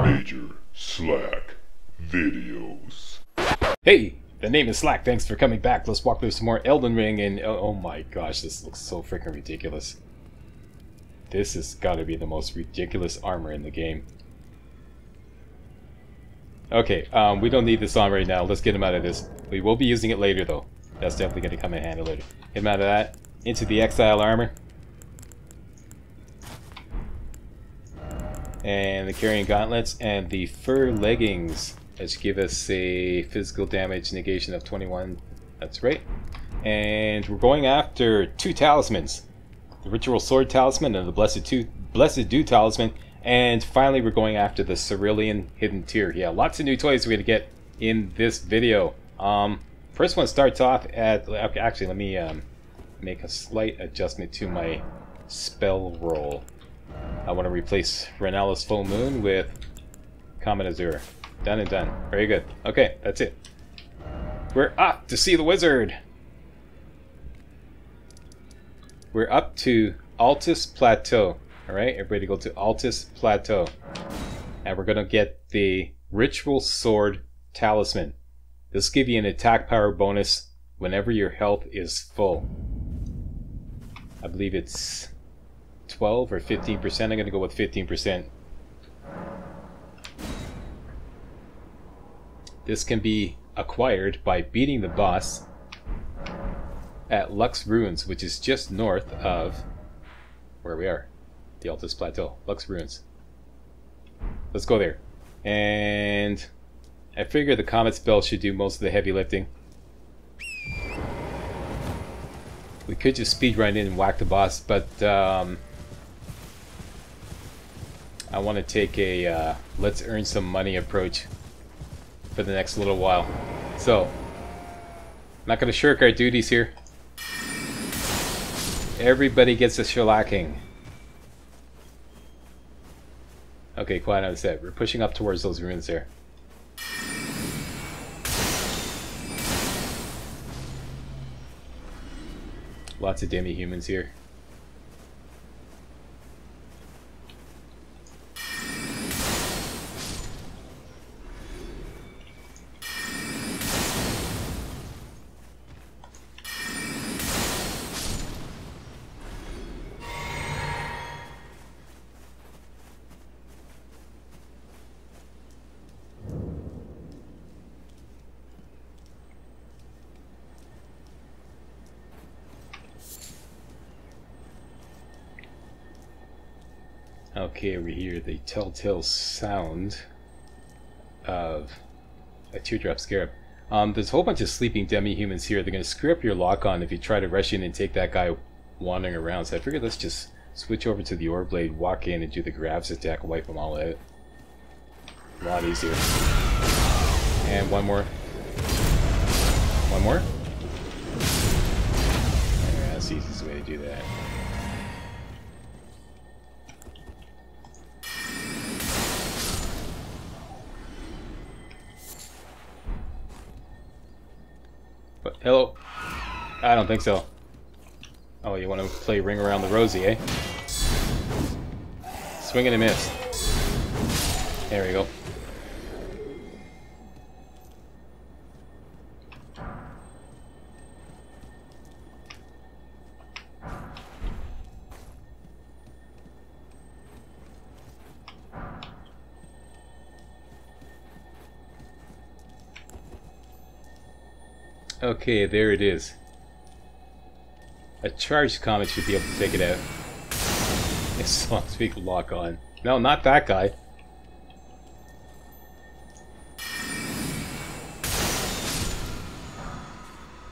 MajorSlackVideos. Hey, the name is Slack. Thanks for coming back. Let's walk through some more Elden Ring, and oh my gosh, this looks so freaking ridiculous. This has got to be the most ridiculous armor in the game. Okay, we don't need this on right now. Let's get him out of this. We will be using it later, though. That's definitely going to come in handy later. Get him out of that. Into the Exile armor. And the Carrying Gauntlets and the Fur Leggings, which give us a physical damage negation of 21. That's right. And we're going after two talismans. The Ritual Sword Talisman and the Blessed Dew Talisman. And finally we're going after the Cerulean Hidden Tear. Yeah, lots of new toys we're going to get in this video. First one starts off at... Okay, actually, let me make a slight adjustment to my spell roll. I want to replace Renalis Full Moon with Comet Azure. Done and done. Very good. Okay, that's it. We're off to see the wizard. We're up to Altus Plateau. Alright, everybody go to Altus Plateau. And we're going to get the Ritual Sword Talisman. This will give you an attack power bonus whenever your health is full. I believe it's 12 or 15%. I'm going to go with 15%. This can be acquired by beating the boss at Lux Ruins, which is just north of where we are. The Altus Plateau. Lux Ruins. Let's go there. And I figure the Comet spell should do most of the heavy lifting. We could just speed right in and whack the boss, but I want to take a let's earn some money approach for the next little while. So, I'm not going to shirk our duties here. Everybody gets a shellacking. Okay, quiet on set. We're pushing up towards those ruins there. Lots of demi-humans here. Okay, over here, the telltale sound of a teardrop scarab. There's a whole bunch of sleeping demi-humans here. They're going to screw up your lock-on if you try to rush in and take that guy wandering around. So I figured let's just switch over to the Orb Blade, walk in and do the grabs attack and wipe them all out. A lot easier. And one more. One more? Yeah, that's the easiest way to do that. Hello? I don't think so. Oh, you want to play Ring Around the Rosie, eh? Swing and a miss. There we go. Okay, there it is. A charged comet should be able to take it out. As long as we can lock on. No, not that guy.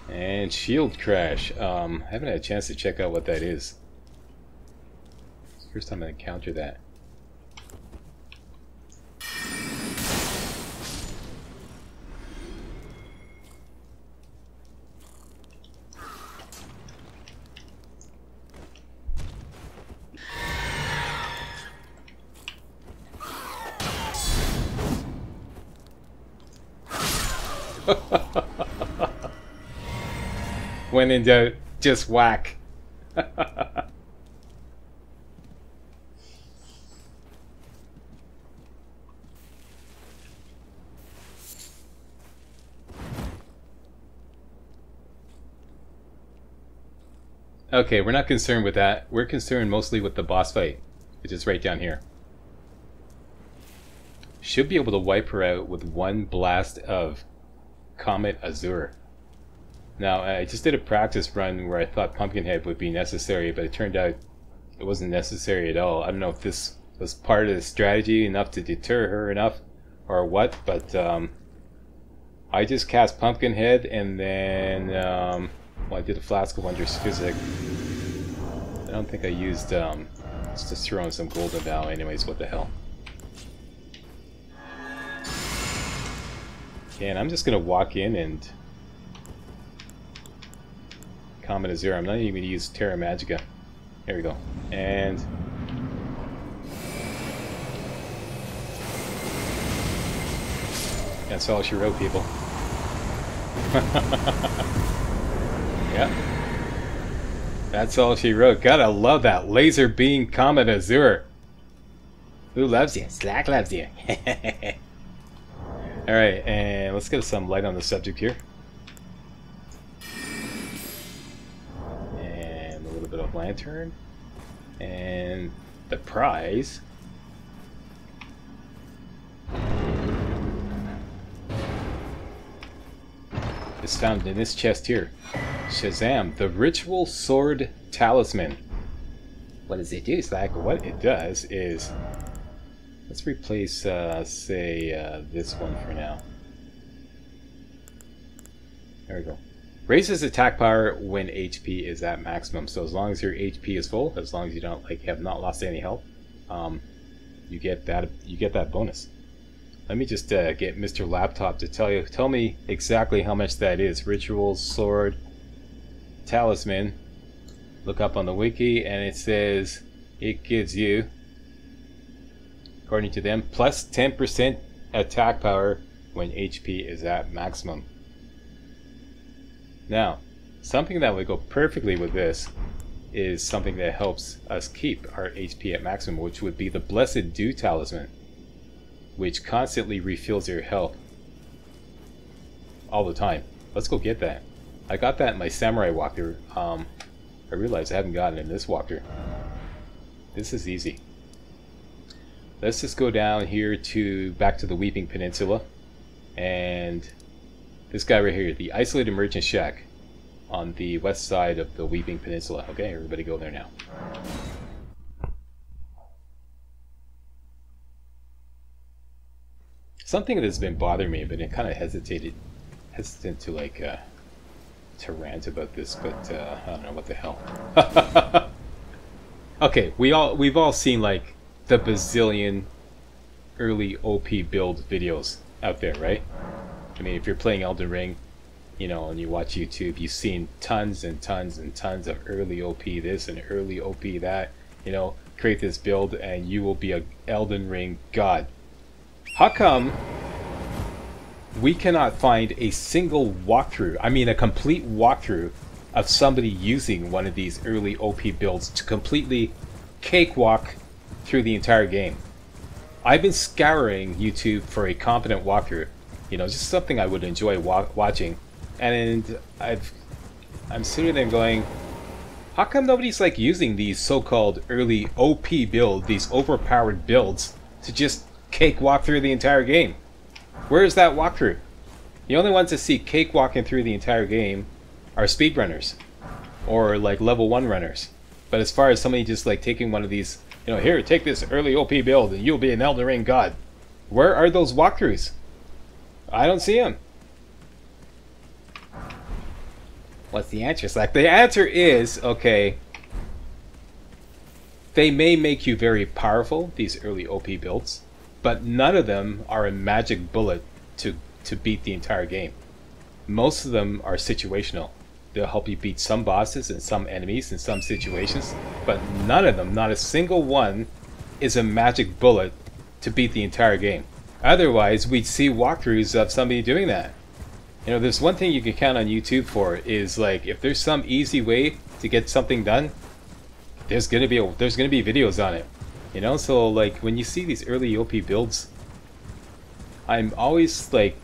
And shield crash. I haven't had a chance to check out what that is. It's the first time I encountered that. When in doubt, just whack. Okay, we're not concerned with that. We're concerned mostly with the boss fight, which is right down here. Should be able to wipe her out with one blast of Comet Azure. Now, I just did a practice run where I thought Pumpkinhead would be necessary, but it turned out it wasn't necessary at all. I don't know if this was part of the strategy enough to deter her enough or what, but I just cast Pumpkinhead and then well, I did a Flask of Wondrous Physic. I don't think I used let's just throw in some Golden Vow anyways, what the hell. Okay, and I'm just gonna walk in and Comet Azure. I'm not even gonna use Terra Magica. There we go. And that's all she wrote, people. Yeah. That's all she wrote. Gotta love that laser beam Comet Azure. Who loves you? Slack loves you. Alright, and let's get some light on the subject here. And a little bit of lantern. And the prize is found in this chest here. Shazam, the Ritual Sword Talisman. What does it do, Slack? What it does is, let's replace, say, this one for now. There we go. Raises attack power when HP is at maximum. So as long as your HP is full, as long as you don't have not lost any health, you get that bonus. Let me just get Mr. Laptop to tell me exactly how much that is. Ritual Sword Talisman. Look up on the wiki, and it says it gives you, according to them, plus 10% attack power when HP is at maximum. Now, something that would go perfectly with this is something that helps us keep our HP at maximum, which would be the Blessed Dew Talisman, which constantly refills your health all the time. Let's go get that. I got that in my Samurai walkthrough. I realized I haven't gotten it in this walkthrough. This is easy. Let's just go down here back to the Weeping Peninsula, and this guy right here, the Isolated Merchant Shack on the west side of the Weeping Peninsula. Okay, everybody go there now. Something that's been bothering me, but I kind of hesitant to to rant about this, but I don't know what the hell. Okay, we've all seen like the bazillion early OP build videos out there, right? I mean, if you're playing Elden Ring, you know, and you watch YouTube, you've seen tons and tons and tons of early OP this and early OP that. You know, create this build and you will be a Elden Ring god. How come we cannot find a single walkthrough, I mean a complete walkthrough, of somebody using one of these early OP builds to completely cakewalk through the entire game? I've been scouring YouTube for a competent walkthrough, you know, just something I would enjoy watching, and I'm sitting there going, how come nobody's like using these so-called early OP builds, these overpowered builds, to just cakewalk through the entire game? Where is that walkthrough? The only ones that see cakewalking through the entire game are speedrunners or like level 1 runners. But as far as somebody just like taking one of these, you know, here, take this early OP build and you'll be an Elden Ring god, where are those walkthroughs? I don't see them. What's the answer, Slack? The answer is, okay, they may make you very powerful, these early OP builds, but none of them are a magic bullet to beat the entire game. Most of them are situational. They'll help you beat some bosses and some enemies in some situations, but none of them, not a single one, is a magic bullet to beat the entire game. Otherwise, we'd see walkthroughs of somebody doing that. You know, there's one thing you can count on YouTube for, is like, if there's some easy way to get something done, there's gonna be videos on it. You know, so like when you see these early OP builds, I'm always like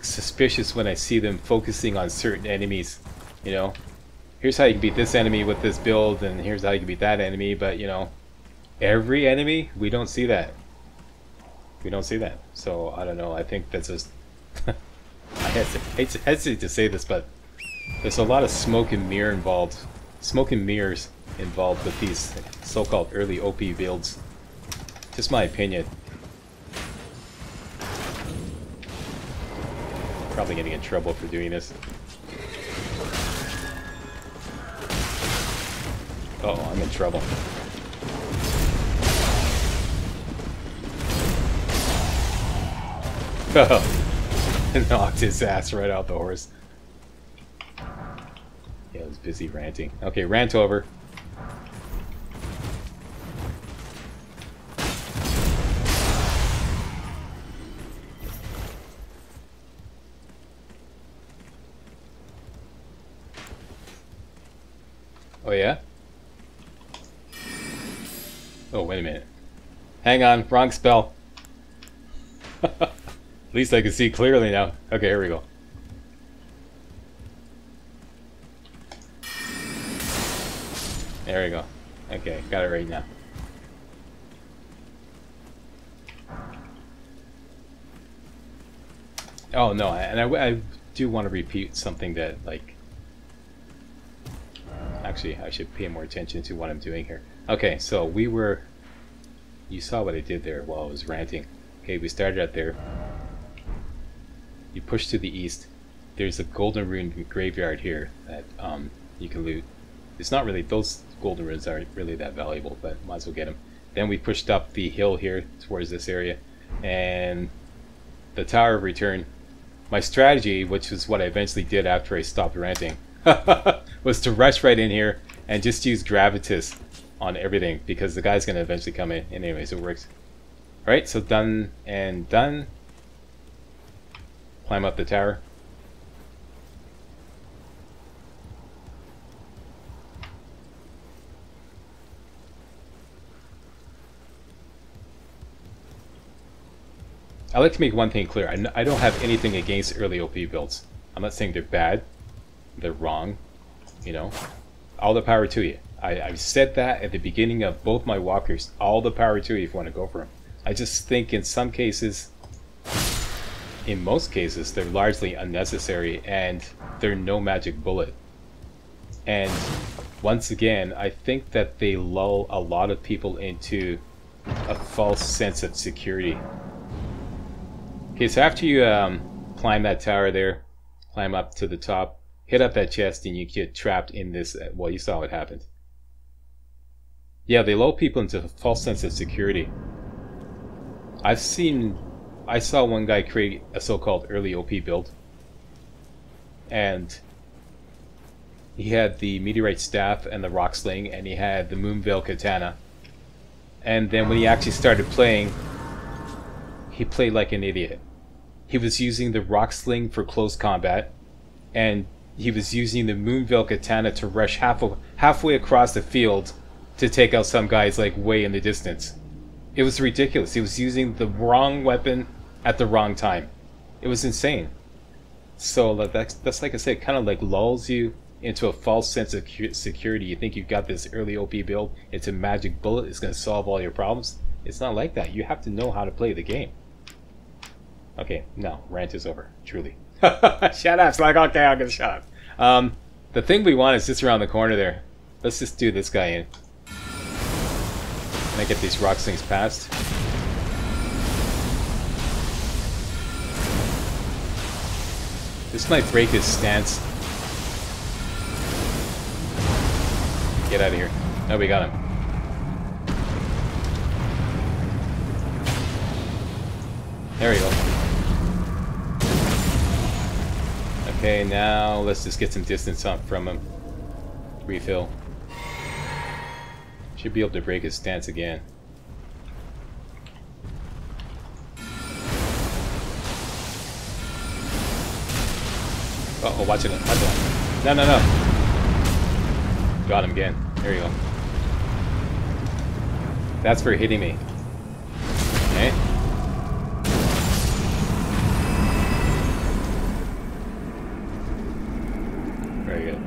suspicious when I see them focusing on certain enemies. You know, here's how you can beat this enemy with this build, and here's how you can beat that enemy, but you know, every enemy, we don't see that. We don't see that. So, I don't know, I think that's just... I hesitate to say this, but there's a lot of smoke and mirror involved. Smoke and mirrors involved with these so-called early OP builds. Just my opinion. Probably getting in trouble for doing this. Uh-oh, I'm in trouble. Knocked his ass right out the horse. Yeah, I was busy ranting. Okay, rant over. Oh yeah? Oh, wait a minute. Hang on, wrong spell. At least I can see clearly now. Okay, here we go. There we go. Okay, got it right now. Oh no, and I do want to repeat something that, like... Actually, I should pay more attention to what I'm doing here. Okay, so we were... You saw what I did there while I was ranting. Okay, we started out there. You push to the east. There's a golden rune graveyard here that you can loot. It's not really... Those golden runes aren't really that valuable, but might as well get them. Then we pushed up the hill here towards this area. And the Tower of Return. My strategy, which is what I eventually did after I stopped ranting, was to rush right in here and just use Gravitas on everything, because the guy's going to eventually come in. And anyways, it works. Alright, so done and done. Climb up the tower. I like to make one thing clear. I don't have anything against early OP builds. I'm not saying they're bad. They're wrong. You know, all the power to you. I've said that at the beginning of both my walkers. All the power to you if you want to go for them. I just think in some cases, in most cases, they're largely unnecessary and they're no magic bullet. And once again, I think that they lull a lot of people into a false sense of security. Okay, so after you climb that tower there, climb up to the top, hit up that chest, and you get trapped in this... Well, you saw what happened. Yeah, they lull people into a false sense of security. I saw one guy create a so-called early OP build. And he had the Meteorite Staff and the Rock Sling, and he had the Moonveil Katana. And then when he actually started playing, he played like an idiot. He was using the Rock Sling for close combat, and he was using the Moonveil Katana to rush halfway across the field to take out some guys like way in the distance. It was ridiculous. He was using the wrong weapon at the wrong time. It was insane. So that's like I said, kind of like lulls you into a false sense of security. You think you've got this early OP build, it's a magic bullet, it's going to solve all your problems. It's not like that. You have to know how to play the game. Okay, no, rant is over, truly. Shut up, Slack. Okay, I'm going to shut up. The thing we want is just around the corner there. Let's just do this guy in. Can I get these rock slings past? This might break his stance. Get out of here. No, we got him. There we go. Okay, now let's just get some distance up from him. Refill. Should be able to break his stance again. Uh-oh, watch it. Watch it. No, no, no. Got him again. There you go. That's for hitting me. Okay. Very good.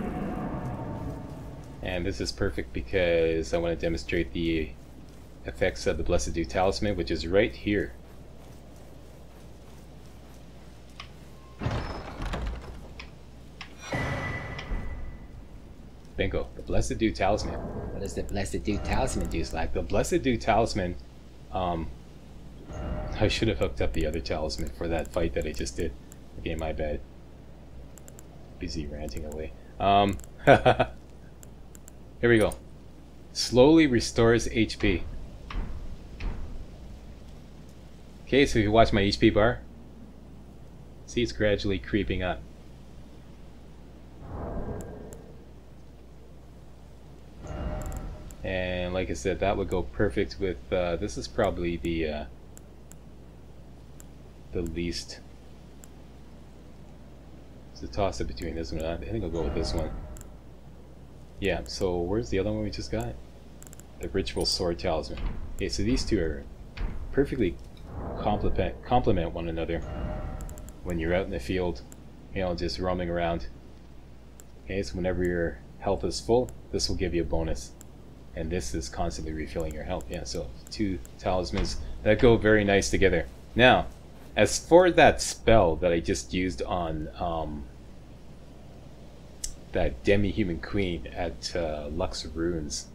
this is perfect because I want to demonstrate the effects of the Blessed Dew Talisman, which is right here. Bingo, the Blessed Dew Talisman. What does the Blessed Dew Talisman do, Slack? The Blessed Dew Talisman, I should have hooked up the other talisman for that fight that I just did. Okay, my bad. Busy ranting away. Here we go. Slowly restores HP. Okay, so if you watch my HP bar, see it's gradually creeping up. And like I said, that would go perfect with, this is probably the least. It's a toss up between this one. I think I'll go with this one. Yeah, so where's the other one we just got? The Ritual Sword Talisman. Okay, so these two are perfectly complement one another when you're out in the field, you know, just roaming around. Okay, so whenever your health is full, this will give you a bonus. And this is constantly refilling your health. Yeah, so two talismans that go very nice together. Now, as for that spell that I just used on that demi-human queen at Lux Ruins,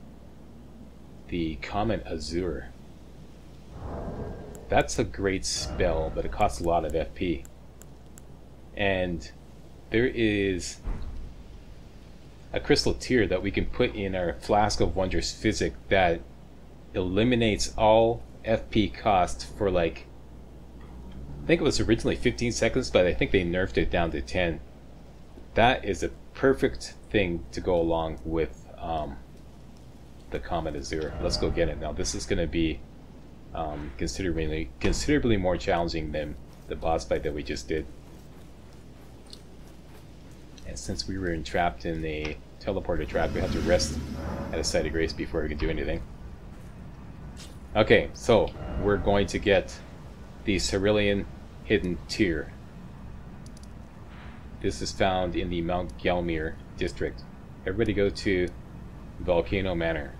the Comet Azure, that's a great spell, but it costs a lot of FP. And there is a crystal tear that we can put in our Flask of Wondrous Physic that eliminates all FP cost for, like, I think it was originally 15 seconds, but I think they nerfed it down to 10. That is a perfect thing to go along with the Comet Azure. Let's go get it. Now this is going to be considerably more challenging than the boss fight that we just did. And since we were entrapped in a teleporter trap, we have to rest at a site of grace before we can do anything. Okay, so we're going to get the Cerulean Hidden Tear. This is found in the Mount Gelmir district. Everybody go to Volcano Manor.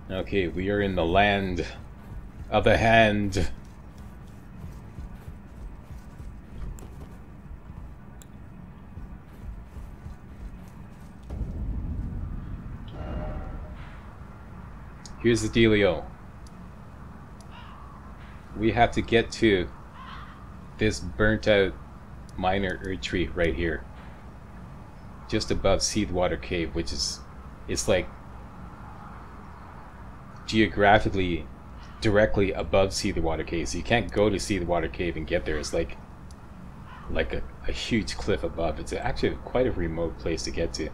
Okay, we are in the land of the hand. Here's the dealio. We have to get to this burnt out minor retreat right here, just above Seedwater Cave, which is, it's like geographically directly above Seedwater Cave, so you can't go to Seedwater Cave and get there. It's like a huge cliff above. It's actually quite a remote place to get to.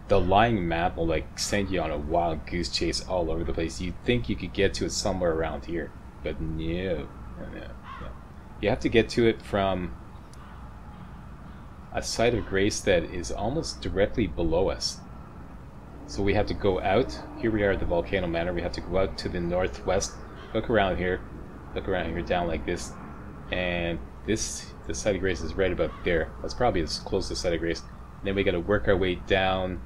The lying map will like send you on a wild goose chase all over the place. You'd think you could get to it somewhere around here, but no. You have to get to it from a site of grace that is almost directly below us. So we have to go out. Here we are at the Volcano Manor. We have to go out to the northwest, look around here down like this, and the site of grace is right about there. That's probably as close to the site of grace. And then we got to work our way down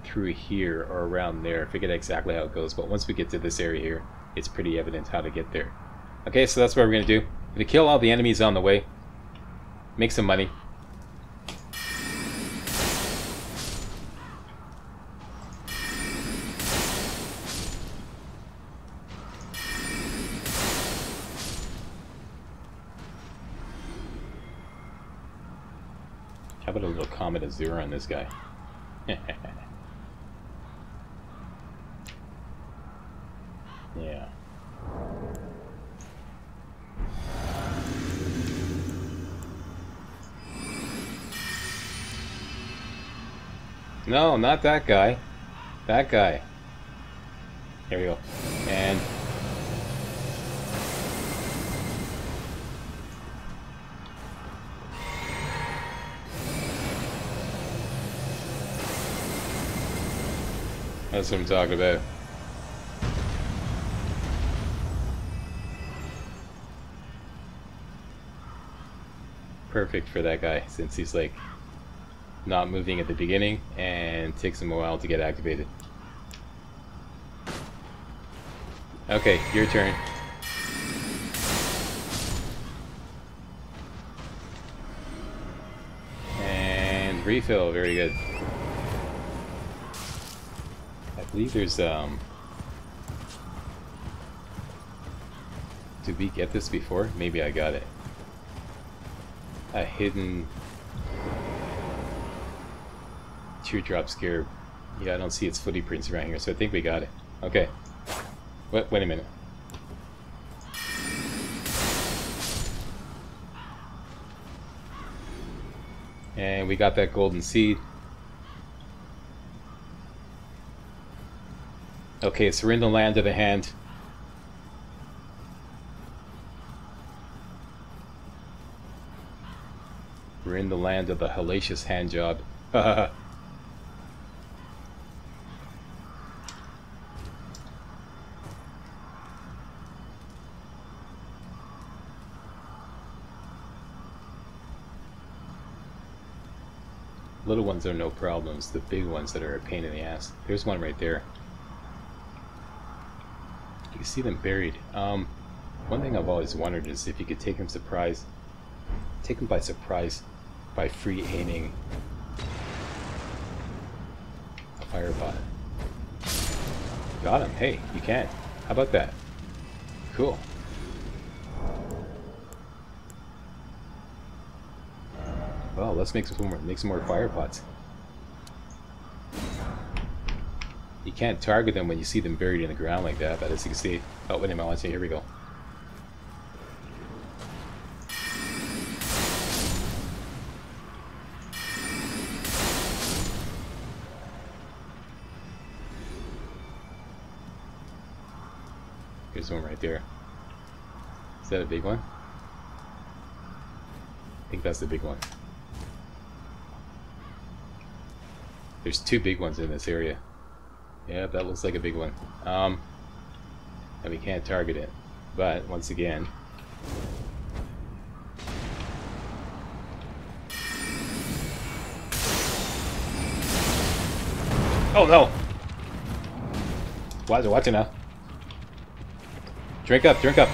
through here or around there. I forget exactly how it goes, but once we get to this area here, it's pretty evident how to get there. Okay, so that's what we're gonna do. We're gonna kill all the enemies on the way, make some money. How about a little Comet Azure on this guy? Yeah. No, not that guy. That guy. Here we go. And That's what I'm talking about. Perfect for that guy, since he's like not moving at the beginning and takes him a while to get activated. Okay, your turn. And refill, very good. I believe there's did we get this before? Maybe I got it. A hidden teardrop scarab. Yeah, I don't see its footprints around here, so I think we got it. Okay. Wait a minute. And we got that golden seed. Okay, so we're in the land of the hand. We're in the land of the hellacious hand job. Little ones are no problems, the big ones that are a pain in the ass. There's one right there. You can see them buried. One thing I've always wondered is if you could take them by surprise by free aiming a firebot. Got him. Hey, you can. How about that? Cool. Well, let's make some more fire pots. You can't target them when you see them buried in the ground like that, but as you can see... Oh, wait a minute, let's see, here we go. Here's one right there. Is that a big one? I think that's the big one. There's two big ones in this area. Yeah, that looks like a big one. And we can't target it. But, once again... Oh no! Watch it now. Drink up, drink up.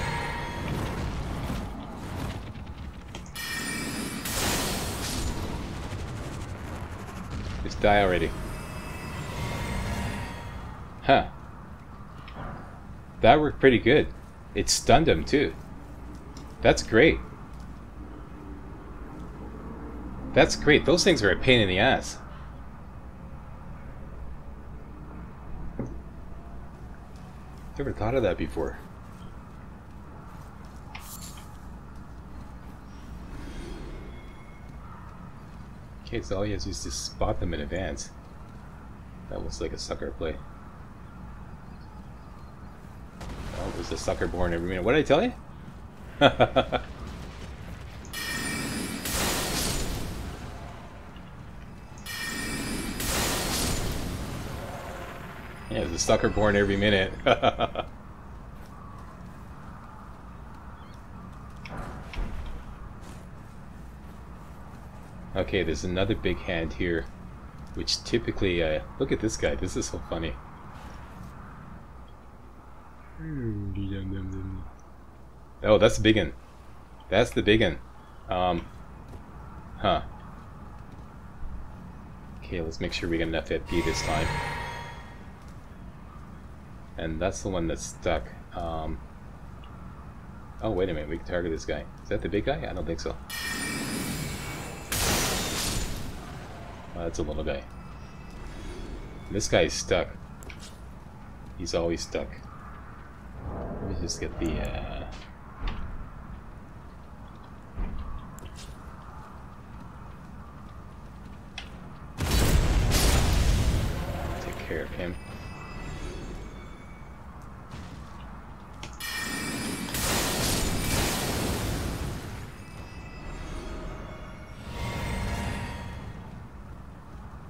Just die already. Huh. That worked pretty good. It stunned him too. That's great. That's great. Those things are a pain in the ass. Never thought of that before. Okay, so all he has to do is just spot them in advance. That looks like a sucker play. Oh, there's a sucker born every minute. What did I tell you? Yeah, there's a sucker born every minute. Okay, there's another big hand here, which typically, look at this guy, this is so funny. Oh, that's the big one. That's the big one. Huh. Okay, let's make sure we get enough FP this time. And that's the one that's stuck. Oh, wait a minute, we can target this guy. Is that the big guy? I don't think so. Oh, that's a little guy. This guy is stuck. He's always stuck. Let me just get the, take care of him.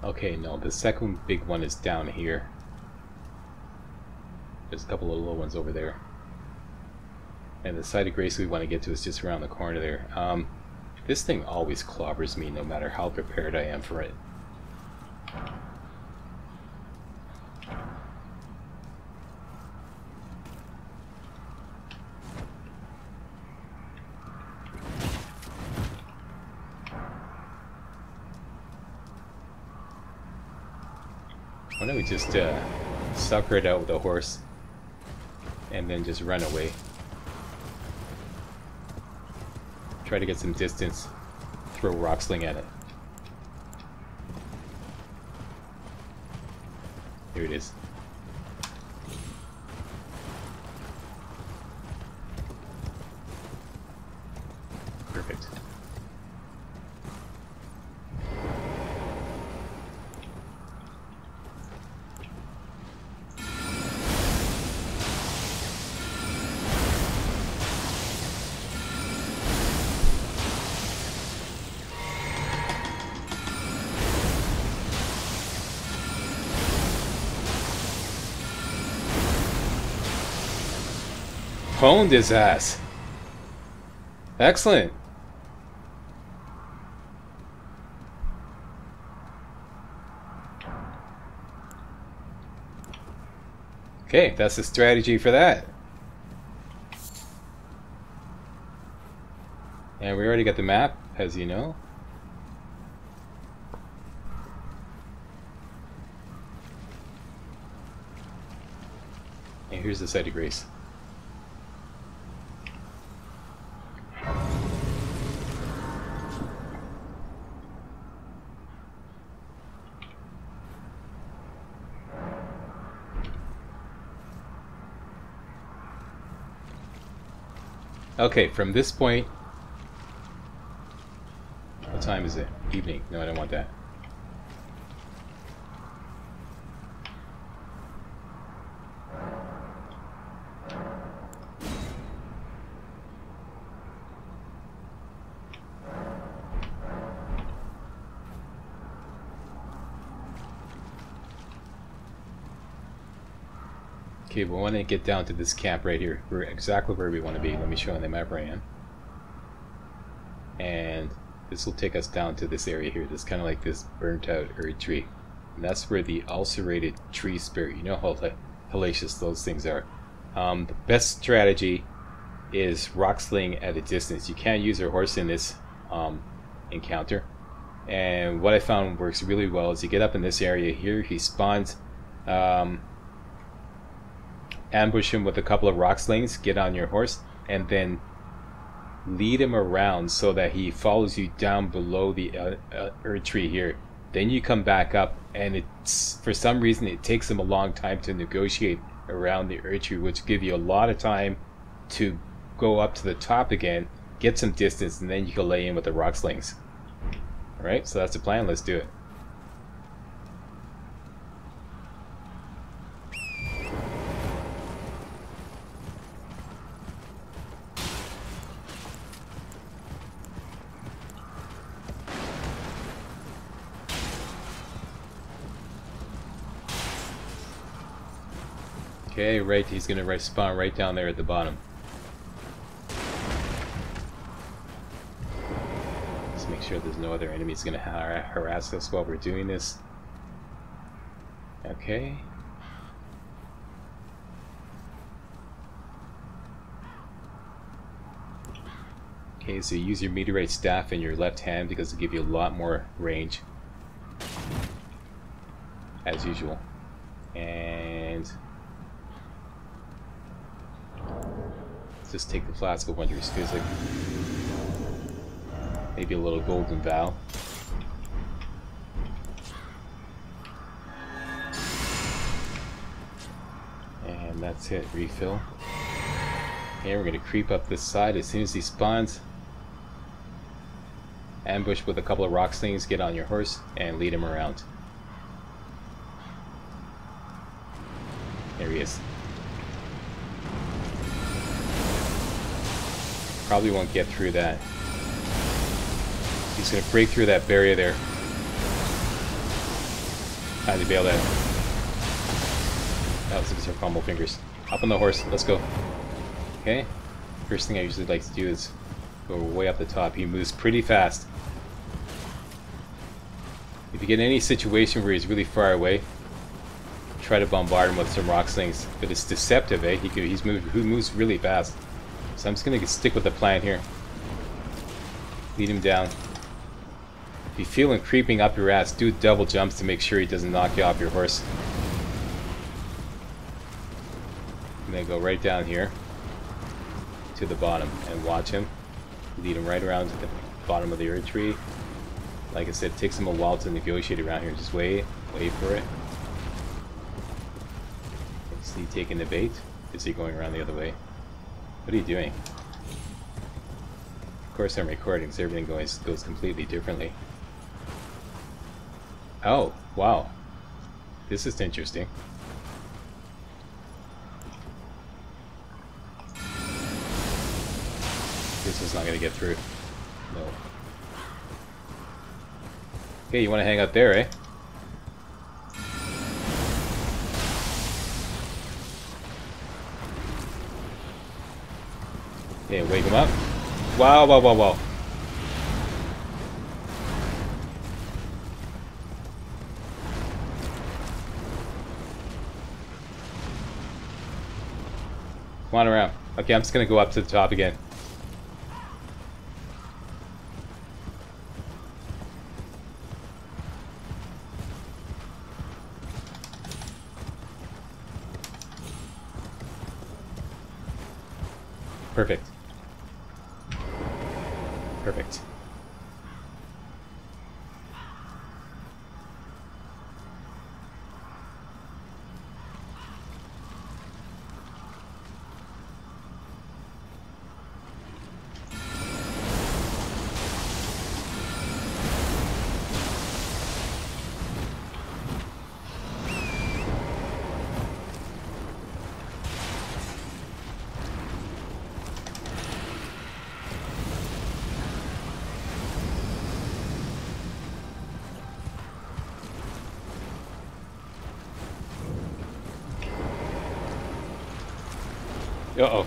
Okay, no, the second big one is down here. There's a couple of little ones over there. And the site of grace we want to get to is just around the corner there. This thing always clobbers me no matter how prepared I am for it. Why don't we just sucker it out with a horse and then just run away. Try to get some distance, throw rock sling at it. Here it is. Perfect. Pwned his ass. Excellent. Okay, that's the strategy for that. And we already got the map, as you know. And here's the site of grace. Okay, from this point, what time is it? Evening. No, I don't want that. Okay, we want to get down to this camp right here. We're exactly where we want to be. Let me show you on the map where I am. And this will take us down to this area here. This kind of like this burnt out earth tree. And that's where the ulcerated tree spirit, you know how hellacious those things are. The best strategy is rock sling at a distance. You can't use your horse in this encounter. And what I found works really well is you get up in this area here, he spawns, ambush him with a couple of rock slings, get on your horse, and then lead him around so that he follows you down below the earth tree here. Then you come back up, and it's for some reason it takes him a long time to negotiate around the earth tree, which give you a lot of time to go up to the top again, get some distance, and then you can lay in with the rock slings. Alright, so that's the plan. Let's do it. Okay, right, he's gonna spawn right down there at the bottom. Let's make sure there's no other enemies gonna harass us while we're doing this. Okay. Okay, so you use your meteorite staff in your left hand because it'll give you a lot more range. As usual. And just take the flask of Wondrous Physic. Maybe a little golden vow. And that's it, refill. And we're gonna creep up this side as soon as he spawns. Ambush with a couple of rock slings, get on your horse, and lead him around. There he is. Probably won't get through that. He's going to break through that barrier there. Time to bail that. That was our fumble fingers. Up on the horse. Let's go. Okay. First thing I usually like to do is go way up the top. He moves pretty fast. If you get in any situation where he's really far away, try to bombard him with some rock slings. But it's deceptive, eh? He moves really fast. So I'm just going to stick with the plan here. Lead him down. If you feel him creeping up your ass, do double jumps to make sure he doesn't knock you off your horse. And then go right down here to the bottom and watch him. Lead him right around to the bottom of the earth tree. Like I said, it takes him a while to negotiate around here. Just wait for it. Is he taking the bait? Is he going around the other way? What are you doing? Of course I'm recording, so everything goes completely differently. Oh, wow. This is interesting. This is not going to get through. No. Okay, you want to hang out there, eh? Okay, wake him up. Wow, wow, wow, wow. Come on around. Okay, I'm just gonna go up to the top again. Perfect. Perfect. Uh-oh.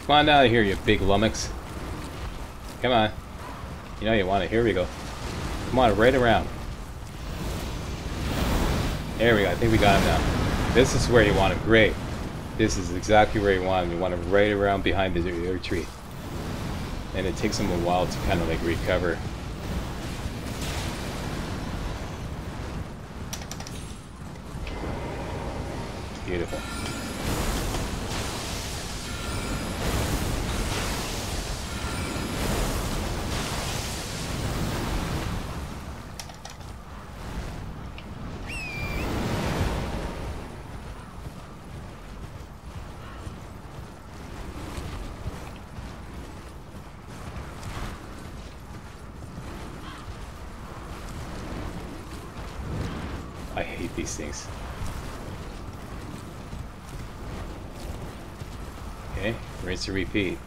Come on out of here, you big lummox. Come on. You know you want it. Here we go. Come on, right around. There we go. I think we got him now. This is where you want him. Great. This is exactly where you want him. You want him right around behind the other tree. And it takes him a while to kind of like recover. Beautiful. I hate these things. Okay, rinse and repeat.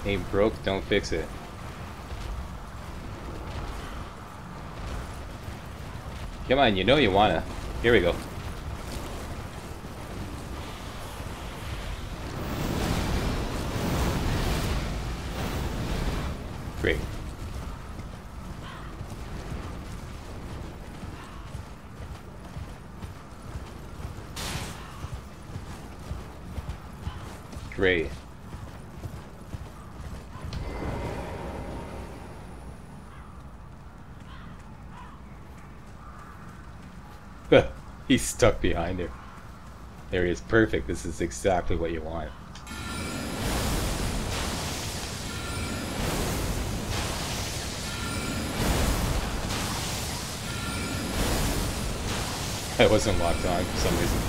Ain't broke, don't fix it. Come on, you know you wanna. Here we go. Great. Great. He's stuck behind her. There he is. Perfect. This is exactly what you want. That wasn't locked on for some reason.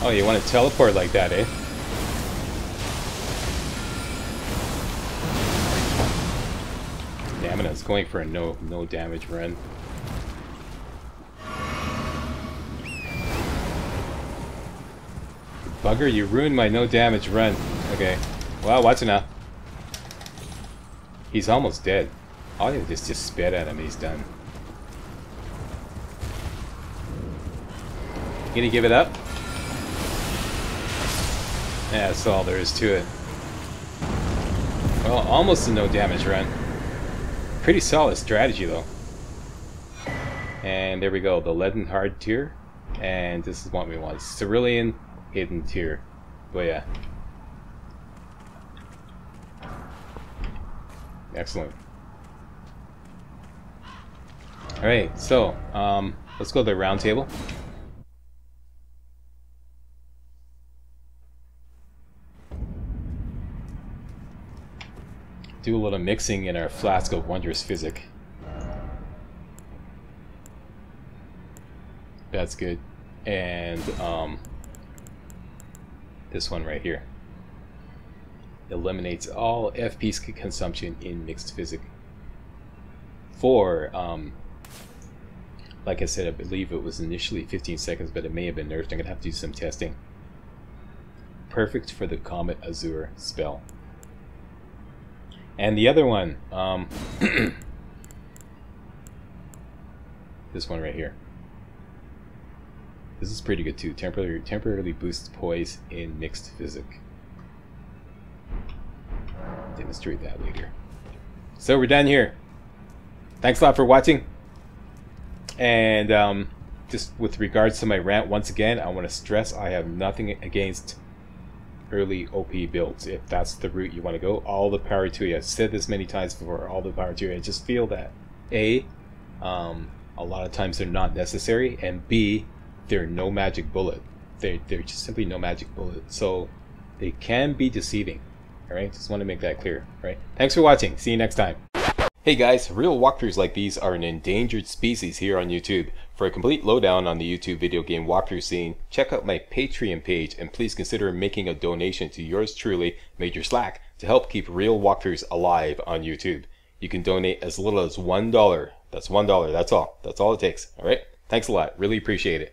Oh, you want to teleport like that, eh? Damn it, I was going for a no damage run. Bugger, you ruined my no damage run. Okay. Well, watch it now. He's almost dead. All I did is just spit at him and he's done. Gonna give it up? Yeah, that's all there is to it. Well, almost a no damage run. Pretty solid strategy though. And there we go, the leaden hard tier. And this is what we want. Cerulean hidden tier. But yeah. Excellent. Alright, so let's go to the round table. Do a little mixing in our flask of wondrous physic. That's good. And this one right here eliminates all FP consumption in mixed physic. For like I said, I believe it was initially 15 seconds, but it may have been nerfed. I'm gonna have to do some testing. Perfect for the Comet Azure spell. And the other one, this one right here. This is pretty good too. Temporarily boosts poise in mixed physic. Demonstrate that later. So we're done here. Thanks a lot for watching. And just with regards to my rant, once again, I want to stress I have nothing against early OP builds. If that's the route you want to go, all the power to you. I've said this many times before, all the power to you. I just feel that A, a lot of times they're not necessary, and B, they're no magic bullet. They're just simply no magic bullet. So they can be deceiving. Alright, just want to make that clear. Right? Thanks for watching. See you next time. Hey guys, real walkthroughs like these are an endangered species here on YouTube. For a complete lowdown on the YouTube video game walkthrough scene, check out my Patreon page and please consider making a donation to yours truly, Major Slack, to help keep real walkthroughs alive on YouTube. You can donate as little as $1. That's $1, that's all. That's all it takes. Alright? Thanks a lot. Really appreciate it.